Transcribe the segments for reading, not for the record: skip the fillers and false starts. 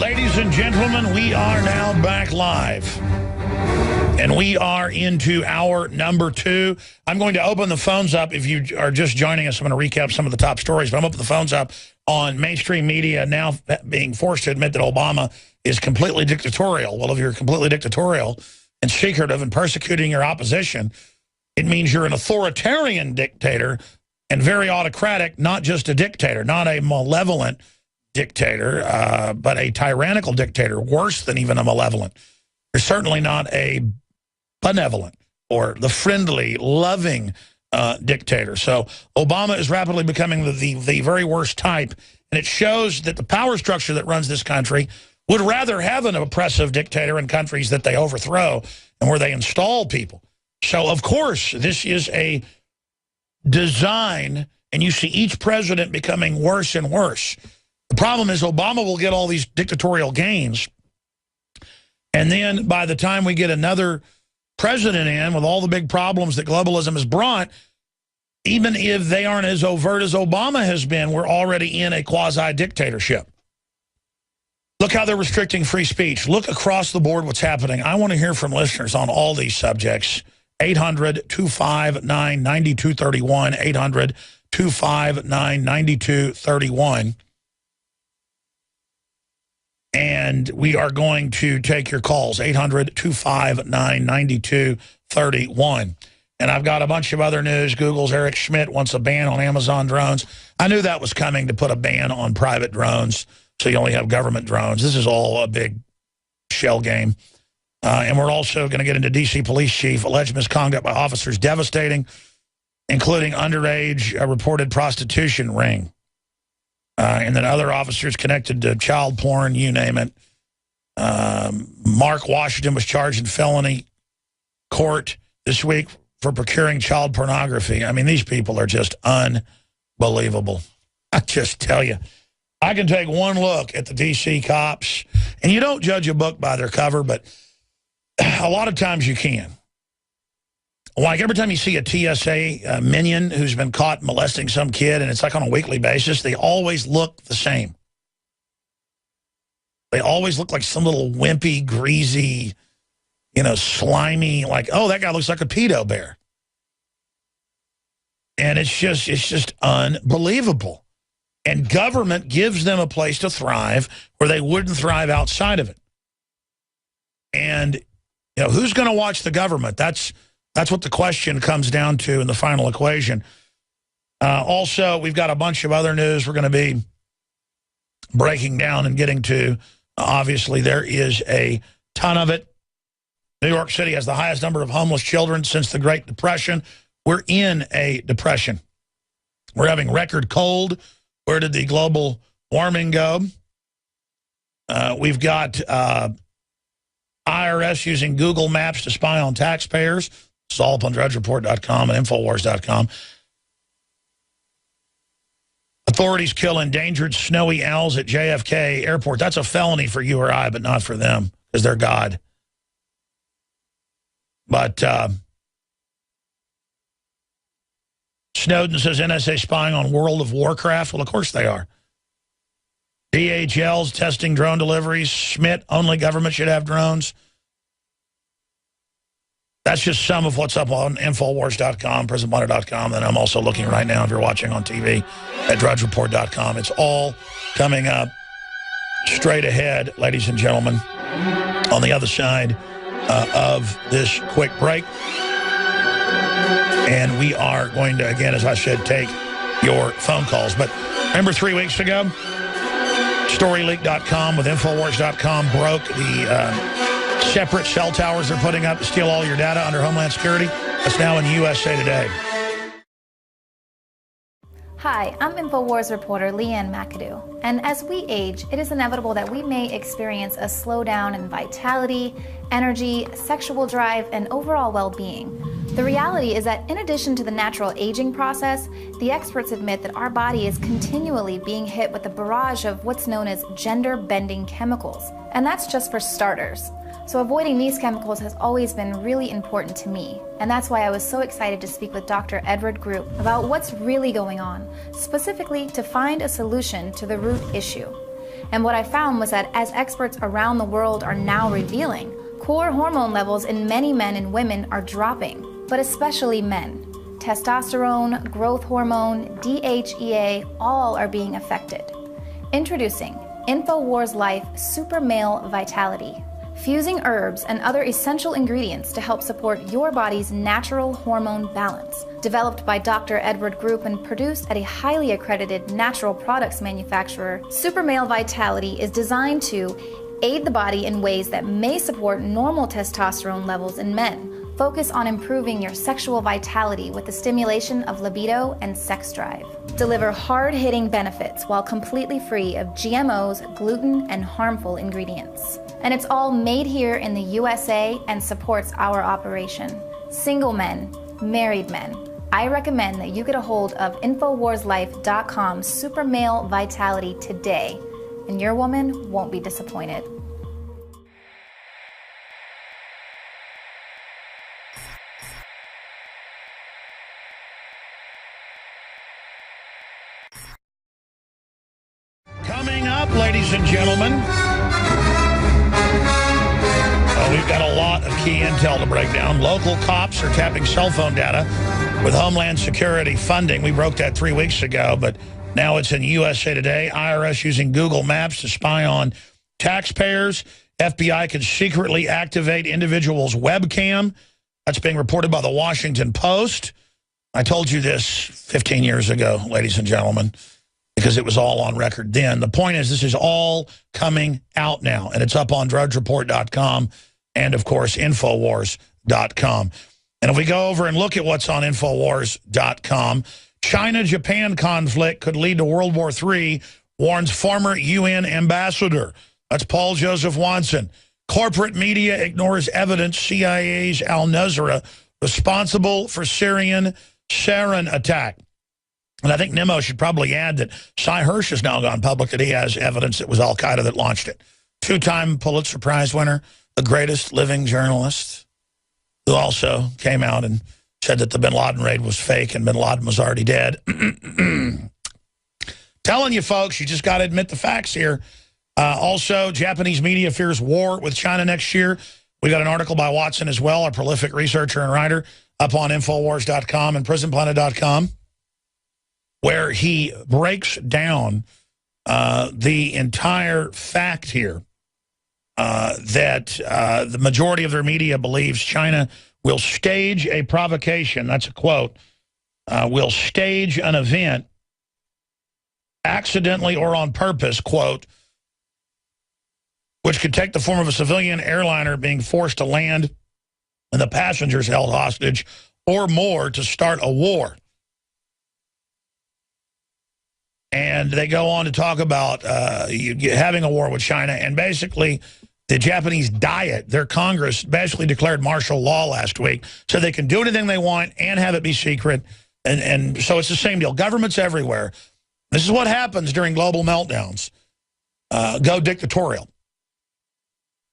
Ladies and gentlemen, we are now back live. And we are into hour number 2. I'm going to open the phones up. If you are just joining us, I'm going to recap some of the top stories. But I'm opening the phones up on mainstream media now being forced to admit that Obama is completely dictatorial. Well, if you're completely dictatorial and secretive and persecuting your opposition, it means you're an authoritarian dictator and very autocratic, not just a dictator, not a malevolent dictator, but a tyrannical dictator, worse than even a malevolent. You're certainly not a benevolent or the friendly, loving dictator. So Obama is rapidly becoming the very worst type, and it shows that the power structure that runs this country would rather have an oppressive dictator in countries that they overthrow and where they install people. So, of course, this is a design, and you see each president becoming worse and worse. The problem is Obama will get all these dictatorial gains, and then by the time we get another president in with all the big problems that globalism has brought, even if they aren't as overt as Obama has been, we're already in a quasi-dictatorship. Look how they're restricting free speech. Look across the board what's happening. I want to hear from listeners on all these subjects. 800-259-9231, 800-259-9231. And we are going to take your calls, 800-259-9231. And I've got a bunch of other news. Google's Eric Schmidt wants a ban on Amazon drones. I knew that was coming, to put a ban on private drones, so you only have government drones. This is all a big shell game. And we're also going to get into D.C. police chief, alleged misconduct by officers devastating, including underage reported prostitution ring. And then other officers connected to child porn, you name it. Mark Washington was charged in felony court this week for procuring child pornography. I mean, these people are just unbelievable. I just tell you. I can take one look at the D.C. cops, and you don't judge a book by their cover, but a lot of times you can. Like every time you see a TSA minion who's been caught molesting some kid, and it's like on a weekly basis, they always look the same. They always look like some little wimpy, greasy, slimy, like, oh, that guy looks like a pedo bear. And it's just unbelievable. And government gives them a place to thrive where they wouldn't thrive outside of it. And, who's going to watch the government? That's what the question comes down to in the final equation. Also, we've got a bunch of other news we're going to be breaking down and getting to. Obviously, there is a ton of it. New York City has the highest number of homeless children since the Great Depression. We're in a depression. We're having record cold. Where did the global warming go? We've got IRS using Google Maps to spy on taxpayers. It's all up on DrudgeReport.com and Infowars.com. Authorities kill endangered snowy owls at JFK Airport. That's a felony for you or I, but not for them, because they're God. But Snowden says NSA spying on World of Warcraft. Well, of course they are. DHL's testing drone deliveries. Schmidt, only government should have drones. That's just some of what's up on Infowars.com, PrisonBlender.com. And I'm also looking right now, if you're watching on TV, at DrudgeReport.com. It's all coming up straight ahead, ladies and gentlemen, on the other side of this quick break. And we are going to, again, as I said, take your phone calls. But remember 3 weeks ago, StoryLeak.com with Infowars.com broke the separate cell towers they're putting up to steal all your data under Homeland Security. That's now in USA Today. Hi, I'm InfoWars reporter Leanne McAdoo. And as we age, it is inevitable that we may experience a slowdown in vitality, energy, sexual drive, and overall well-being. The reality is that in addition to the natural aging process, the experts admit that our body is continually being hit with a barrage of what's known as gender-bending chemicals. And that's just for starters. So avoiding these chemicals has always been really important to me. And that's why I was so excited to speak with Dr. Edward Group about what's really going on, specifically to find a solution to the root issue. And what I found was that, as experts around the world are now revealing, core hormone levels in many men and women are dropping, but especially men. Testosterone, growth hormone, DHEA, all are being affected. Introducing InfoWars Life Super Male Vitality, fusing herbs and other essential ingredients to help support your body's natural hormone balance. Developed by Dr. Edward Group and produced at a highly accredited natural products manufacturer, Super Male Vitality is designed to aid the body in ways that may support normal testosterone levels in men. Focus on improving your sexual vitality with the stimulation of libido and sex drive. Deliver hard-hitting benefits while completely free of GMOs, gluten, and harmful ingredients. And it's all made here in the USA and supports our operation. Single men, married men, I recommend that you get a hold of InfoWarsLife.com Super Male Vitality today, and your woman won't be disappointed. Coming up, ladies and gentlemen, we've got a lot of key intel to break down. Local cops are tapping cell phone data with Homeland Security funding. We broke that 3 weeks ago, but now it's in USA Today. IRS using Google Maps to spy on taxpayers. FBI can secretly activate individuals' webcam. That's being reported by the Washington Post. I told you this 15 years ago, ladies and gentlemen, because it was all on record then. The point is, this is all coming out now, and it's up on drudgereport.com and, of course, Infowars.com. And if we go over and look at what's on Infowars.com, China-Japan conflict could lead to World War III, warns former UN ambassador. That's Paul Joseph Watson. Corporate media ignores evidence CIA's al-Nusra responsible for Syrian sarin attack. And I think Nemo should probably add that Cy Hirsch has now gone public that he has evidence it was al-Qaeda that launched it. Two-time Pulitzer Prize winner, the greatest living journalist, who also came out and said that the bin Laden raid was fake and bin Laden was already dead. Telling you, folks, you just got to admit the facts here. Also, Japanese media fears war with China next year. We got an article by Watson as well, a prolific researcher and writer, up on Infowars.com and PrisonPlanet.com, where he breaks down the entire fact here that the majority of their media believes China will stage a provocation, that's a quote, will stage an event accidentally or on purpose, quote, which could take the form of a civilian airliner being forced to land and the passengers held hostage, or more, to start a war. And they go on to talk about having a war with China. And basically, the Japanese Diet, their Congress, basically declared martial law last week, so they can do anything they want and have it be secret. And so it's the same deal. Governments everywhere. This is what happens during global meltdowns. Go dictatorial.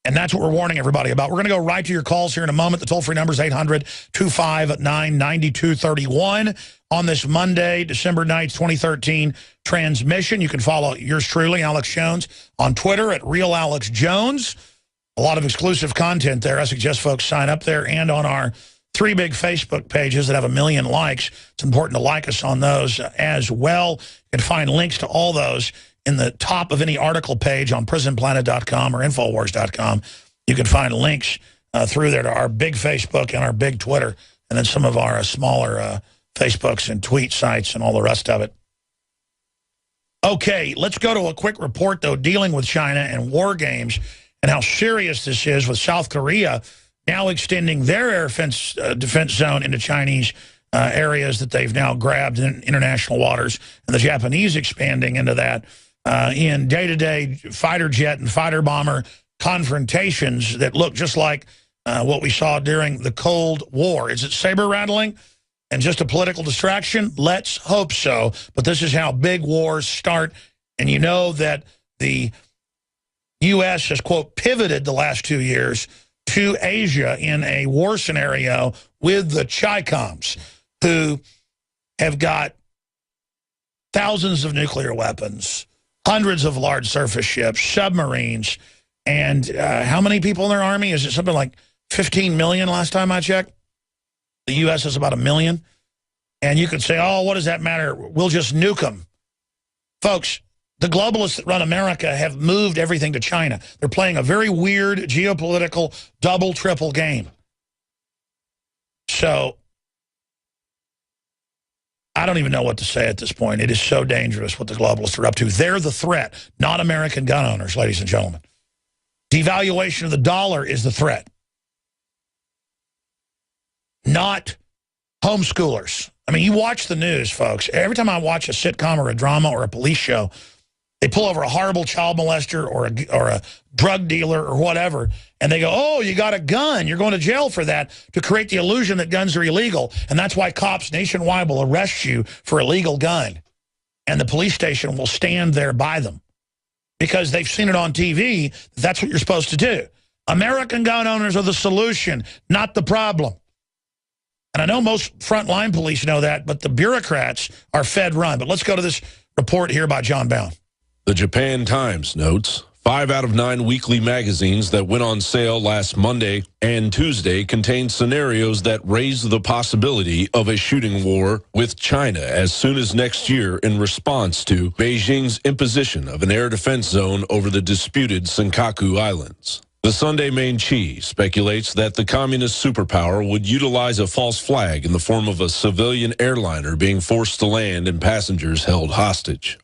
And that's what we're warning everybody about. We're going to go right to your calls here in a moment. The toll-free number is 800-259-9231 on this Monday, December 9th, 2013 transmission. You can follow yours truly, Alex Jones, on Twitter at RealAlexJones. A lot of exclusive content there. I suggest folks sign up there, and on our 3 big Facebook pages that have 1 million likes. It's important to like us on those as well. You can find links to all those in the top of any article page on PrisonPlanet.com or Infowars.com. You can find links through there to our big Facebook and our big Twitter, and then some of our smaller Facebooks and tweet sites and all the rest of it. Okay, let's go to a quick report, though, dealing with China and war games and how serious this is, with South Korea now extending their air defense zone into Chinese areas that they've now grabbed in international waters, and the Japanese expanding into that in day-to-day fighter jet and fighter bomber confrontations that look just like what we saw during the Cold War. Is it saber rattling and just a political distraction? Let's hope so. But this is how big wars start. And you know that the U.S. has, quote, pivoted the last 2 years to Asia in a war scenario with the Chi-Coms, who have got thousands of nuclear weapons, hundreds of large surface ships, submarines, and how many people in their army? Is it something like 15 million last time I checked? The U.S. is about 1 million. And you could say, oh, what does that matter? We'll just nuke them. Folks, the globalists that run America have moved everything to China. They're playing a very weird geopolitical double, triple game. So I don't even know what to say at this point. It is so dangerous what the globalists are up to. They're the threat, not American gun owners, ladies and gentlemen. Devaluation of the dollar is the threat, not homeschoolers. I mean, you watch the news, folks. Every time I watch a sitcom or a drama or a police show, they pull over a horrible child molester or a drug dealer or whatever, and they go, oh, you got a gun. You're going to jail for that, to create the illusion that guns are illegal. And that's why cops nationwide will arrest you for a legal gun. And the police station will stand there by them because they've seen it on TV. That's what you're supposed to do. American gun owners are the solution, not the problem. And I know most frontline police know that, but the bureaucrats are Fed-run. But let's go to this report here by John Bound. The Japan Times notes 5 out of 9 weekly magazines that went on sale last Monday and Tuesday contain scenarios that raise the possibility of a shooting war with China as soon as next year in response to Beijing's imposition of an air defense zone over the disputed Senkaku Islands. The Sunday Main Chi speculates that the communist superpower would utilize a false flag in the form of a civilian airliner being forced to land and passengers held hostage.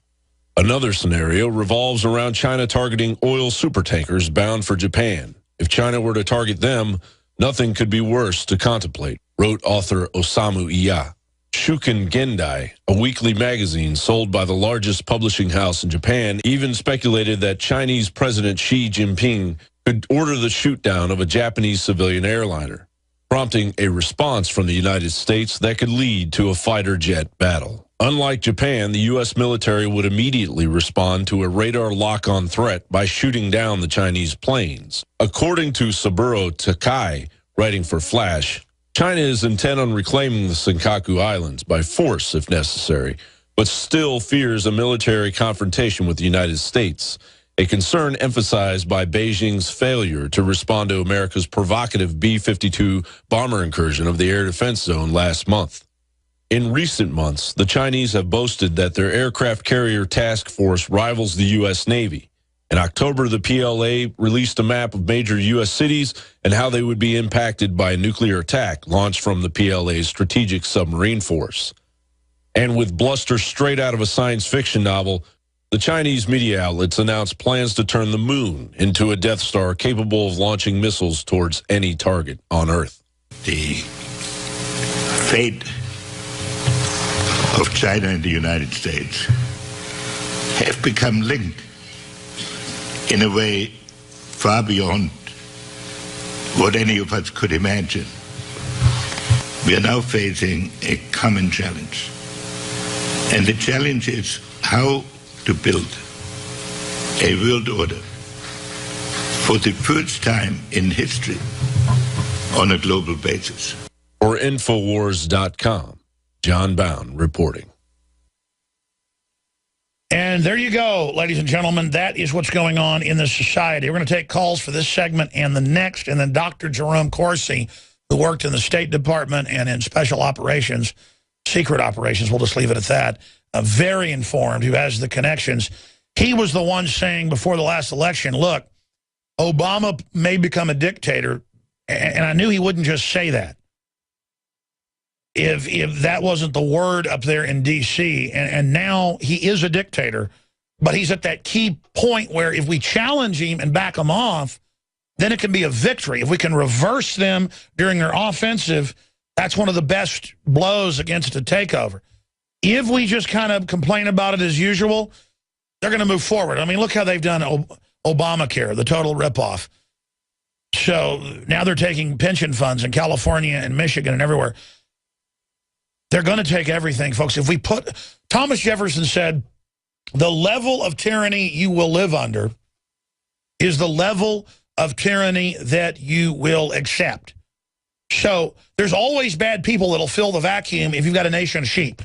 Another scenario revolves around China targeting oil supertankers bound for Japan. If China were to target them, nothing could be worse to contemplate, wrote author Osamu Iya. Shuken Gendai, a weekly magazine sold by the largest publishing house in Japan, even speculated that Chinese President Xi Jinping could order the shoot-down of a Japanese civilian airliner, prompting a response from the United States that could lead to a fighter jet battle. Unlike Japan, the U.S. military would immediately respond to a radar lock-on threat by shooting down the Chinese planes. According to Saburo Takai, writing for Flash, China is intent on reclaiming the Senkaku Islands by force if necessary, but still fears a military confrontation with the United States, a concern emphasized by Beijing's failure to respond to America's provocative B-52 bomber incursion of the air defense zone last month. In recent months, the Chinese have boasted that their aircraft carrier task force rivals the U.S. Navy. In October, the PLA released a map of major U.S. cities and how they would be impacted by a nuclear attack launched from the PLA's strategic submarine force. And with bluster straight out of a science fiction novel, the Chinese media outlets announced plans to turn the moon into a Death Star capable of launching missiles towards any target on Earth. The fate of China and the United States have become linked in a way far beyond what any of us could imagine. We are now facing a common challenge. And the challenge is how to build a world order for the first time in history on a global basis. For Infowars.com. John Bound reporting. And there you go, ladies and gentlemen. That is what's going on in this society. We're going to take calls for this segment and the next, and then Dr. Jerome Corsi, who worked in the State Department and in special operations, secret operations, we'll just leave it at that, very informed, who has the connections. He was the one saying before the last election, look, Obama may become a dictator, and I knew he wouldn't just say that. If that wasn't the word up there in D.C., and now he is a dictator, but he's at that key point where if we challenge him and back him off, then it can be a victory. If we can reverse them during their offensive, that's one of the best blows against a takeover. If we just kind of complain about it as usual, they're going to move forward. I mean, look how they've done Obamacare, the total ripoff. So now they're taking pension funds in California and Michigan and everywhere. They're going to take everything, folks. If we put, Thomas Jefferson said, the level of tyranny you will live under is the level of tyranny that you will accept. So there's always bad people that'll fill the vacuum if you've got a nation of sheep.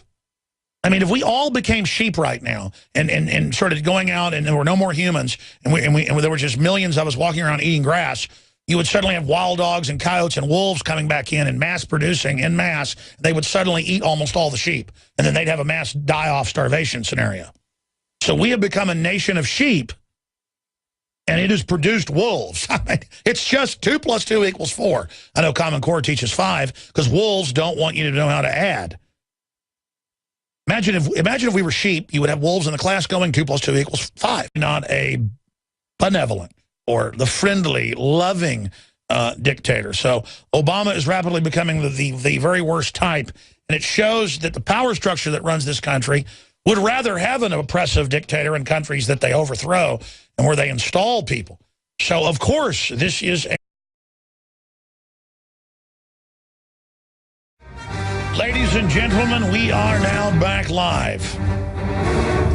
I mean, if we all became sheep right now and started going out and there were no more humans and there were just millions of us walking around eating grass, you would suddenly have wild dogs and coyotes and wolves coming back in and mass producing en masse. They would suddenly eat almost all the sheep, and then they'd have a mass die-off starvation scenario. So we have become a nation of sheep, and it has produced wolves. I mean, it's just 2 + 2 = 4. I know Common Core teaches 5 because wolves don't want you to know how to add. Imagine if we were sheep, you would have wolves in the class going 2 + 2 = 5. Not a benevolent or the friendly, loving dictator. So Obama is rapidly becoming the very worst type, and it shows that the power structure that runs this country would rather have an oppressive dictator in countries that they overthrow and where they install people. So, of course, this is a... Ladies and gentlemen, we are now back live.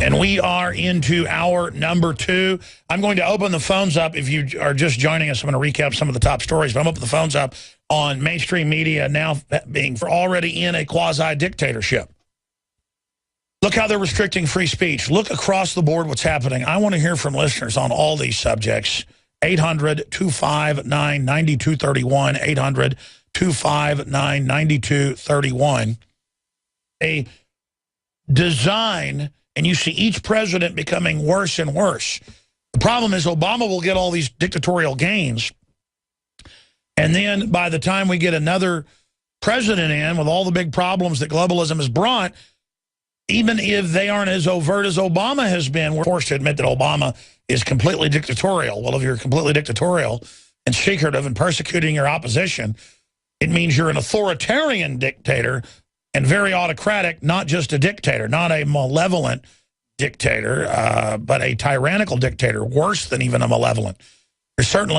And we are into hour number 2. I'm going to open the phones up. If you are just joining us, I'm going to recap some of the top stories. But I'm opening the phones up on mainstream media now being already in a quasi-dictatorship. Look how they're restricting free speech. Look across the board what's happening. I want to hear from listeners on all these subjects. 800-259-9231. 800-259-9231. A design, and you see each president becoming worse and worse. The problem is Obama will get all these dictatorial gains, and then by the time we get another president in with all the big problems that globalism has brought, even if they aren't as overt as Obama has been, we're forced to admit that Obama is completely dictatorial. Well, if you're completely dictatorial and secretive and persecuting your opposition, it means you're an authoritarian dictator and very autocratic, not just a dictator, not a malevolent dictator, but a tyrannical dictator, worse than even a malevolent. There's certainly